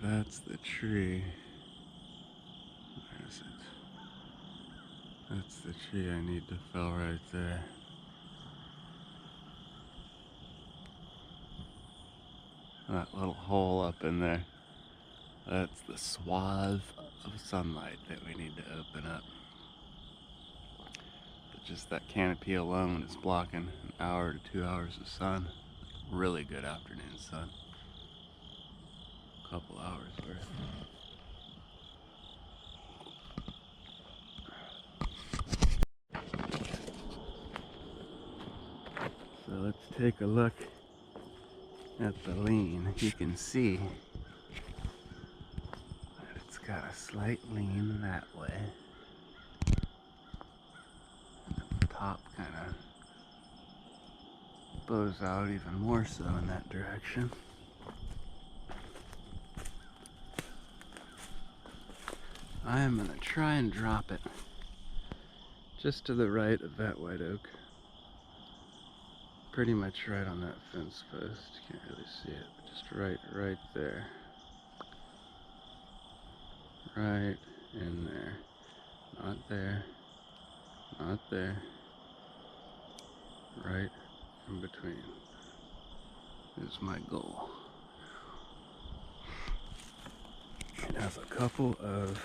That's the tree. Where is it? That's the tree I need to fell right there. That little hole up in there. That's the swath of sunlight that we need to open up. But just that canopy alone is blocking an hour to 2 hours of sun. Really good afternoon sun. A couple hours worth. So let's take a look at the lean. You can see that it's got a slight lean that way. The top kind of bows out even more so in that direction. I am going to try and drop it just to the right of that white oak. Pretty much right on that fence post. Can't really see it, but just right there. Right in there. Not there. Not there. Right in between is my goal. It has a couple of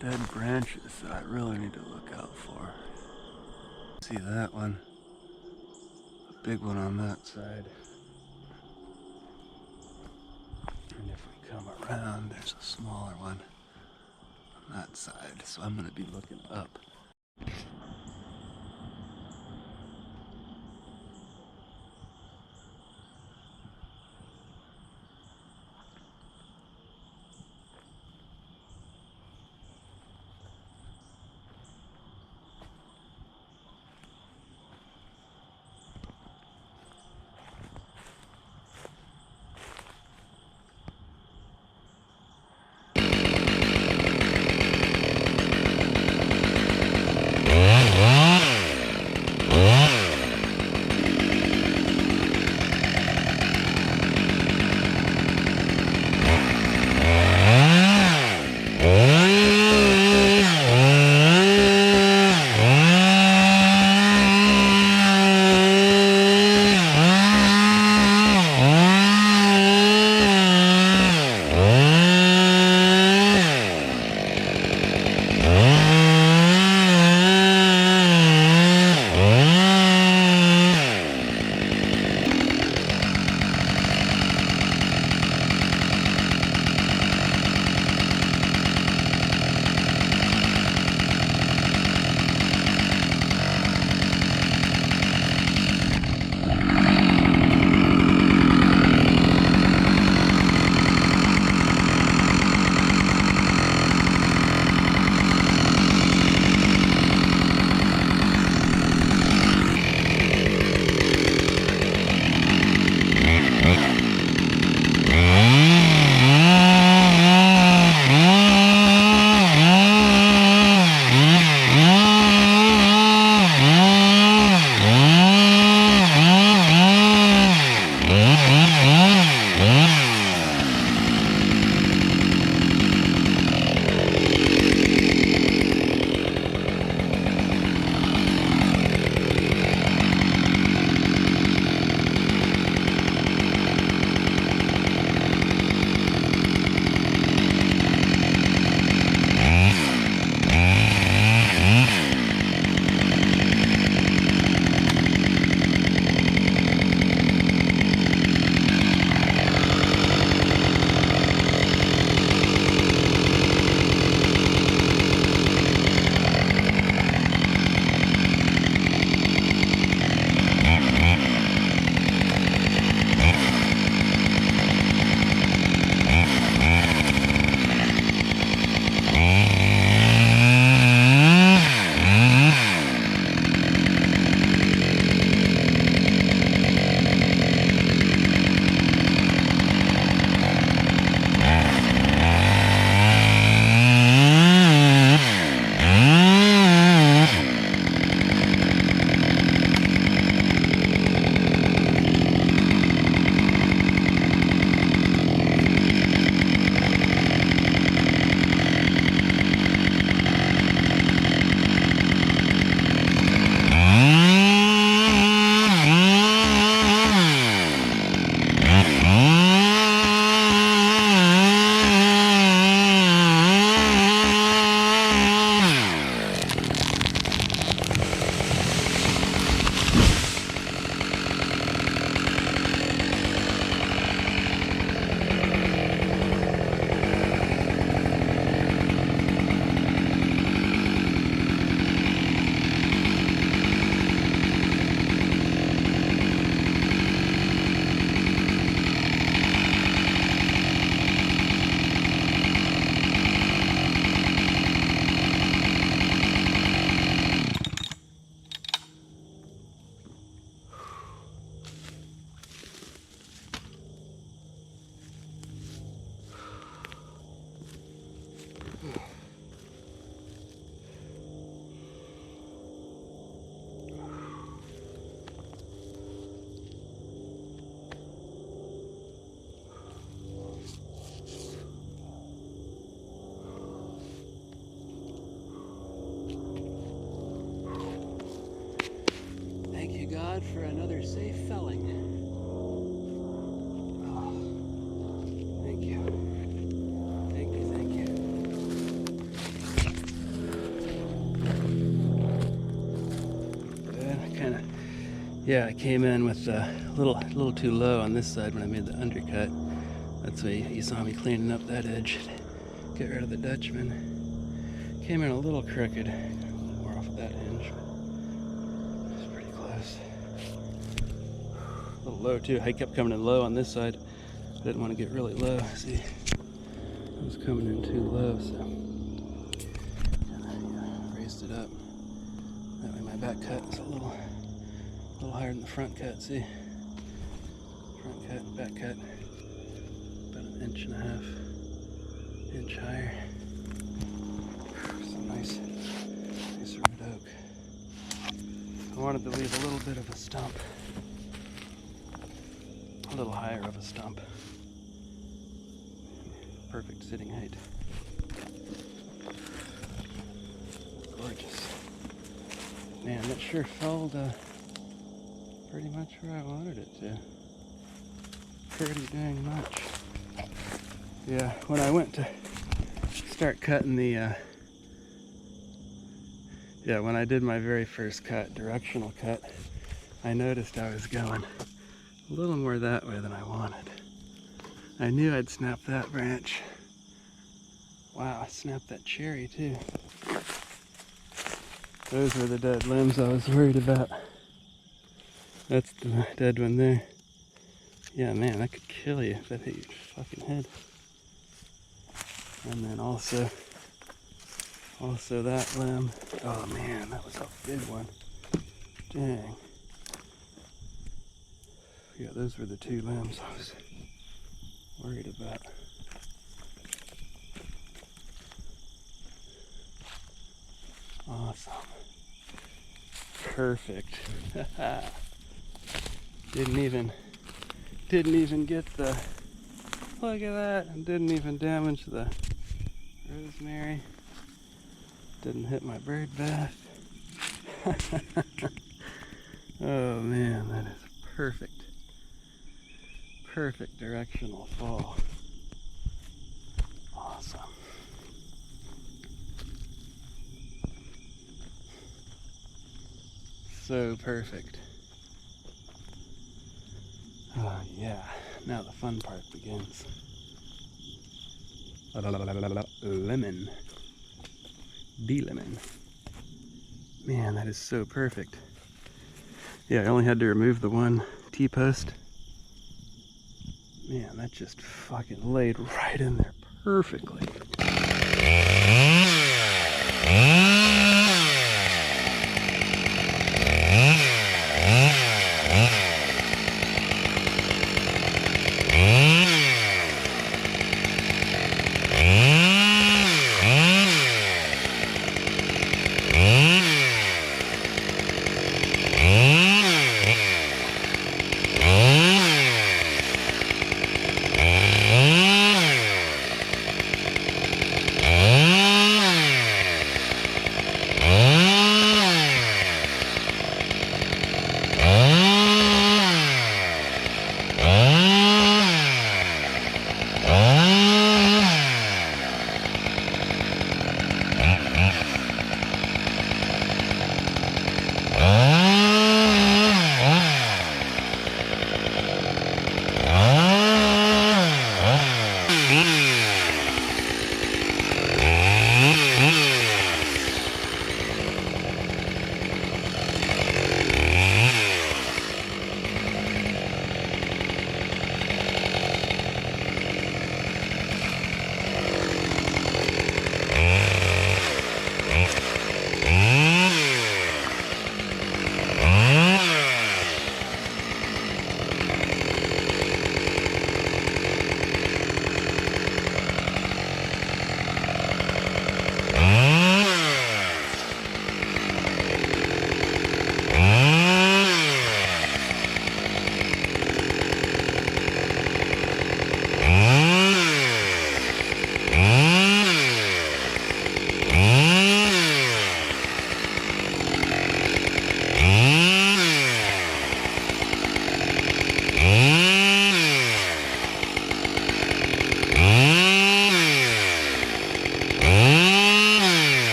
dead branches that I really need to look out for. See that one? A big one on that side. And if we come around, there's a smaller one on that side. So I'm going to be looking up. Yeah, I came in with a little too low on this side when I made the undercut. That's why you saw me cleaning up that edge. Get rid of the Dutchman. Came in a little crooked. Got a little more off of that hinge, but it's pretty close. A little low too. I kept coming in low on this side. I didn't want to get really low. See, I was coming in too low, so raised it up. That way my back cut is a little higher than the front cut. See, front cut, back cut, about an inch and a half, inch higher. Some nice red oak. I wanted to leave a little bit of a stump, a little higher of a stump. Perfect sitting height. Gorgeous. Man, that sure felled pretty much where I wanted it to. Pretty dang much. Yeah, when I went to start cutting the when I did my very first cut, directional cut, I noticed I was going a little more that way than I wanted. I knew I'd snap that branch. Wow, I snapped that cherry too. Those were the dead limbs I was worried about. That's the dead one there. Yeah, man, that could kill you if that hit your fucking head. And then also that limb. Oh man, that was a big one. Dang. Yeah, those were the two limbs I was worried about. Awesome. Perfect. Didn't even get the, look at that, and didn't even damage the rosemary. Didn't hit my bird bath. Oh man, that is perfect. Perfect directional fall. Awesome. So perfect. Oh yeah, now the fun part begins. Lemon. D-lemon. Man, that is so perfect. Yeah, I only had to remove the one T-post. Man, that just fucking laid right in there perfectly.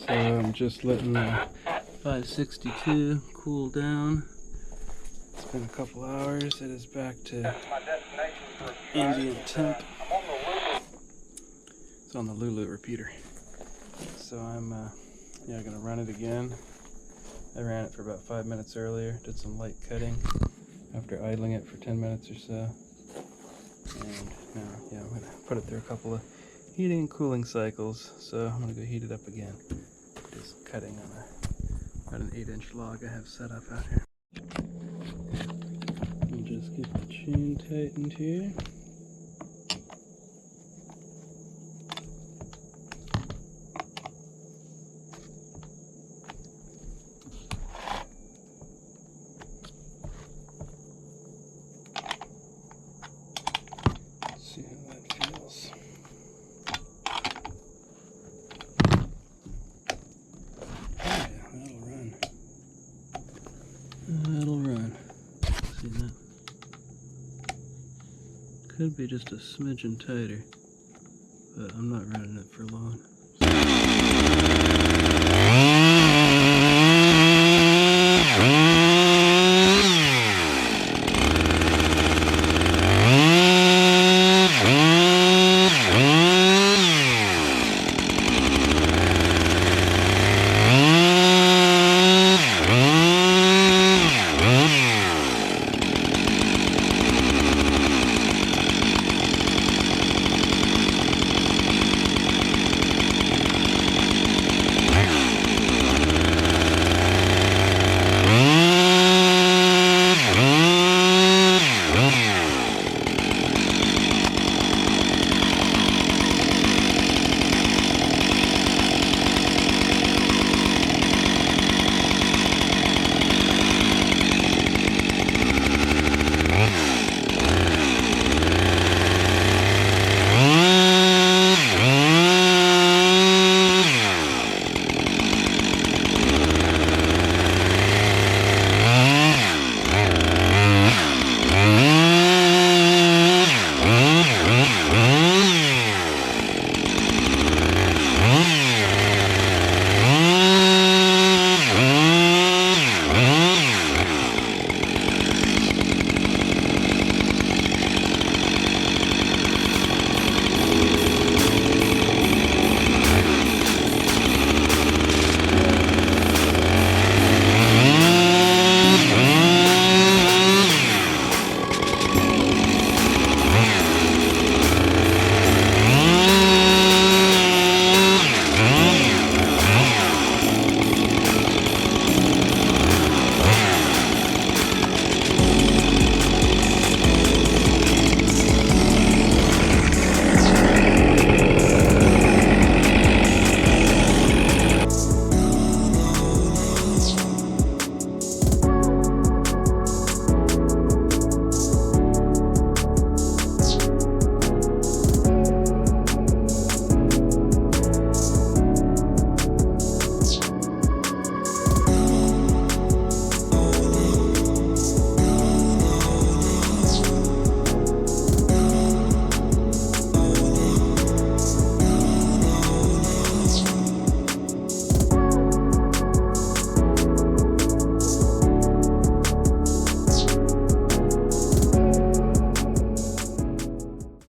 So I'm just letting the 562 cool down. It's been a couple hours. It is back to ambient temp. It's on the Lulu repeater. So I'm gonna run it again. I ran it for about 5 minutes earlier. Did some light cutting after idling it for 10 minutes or so. And now, I'm gonna put it through a couple of heating and cooling cycles. So I'm gonna go heat it up again. Just cutting on an 8-inch log I have set up out here. And just get the chain tightened here. See how that feels. Oh yeah, that'll run. That'll run. See that? Could be just a smidgen tighter, but I'm not running it for long. So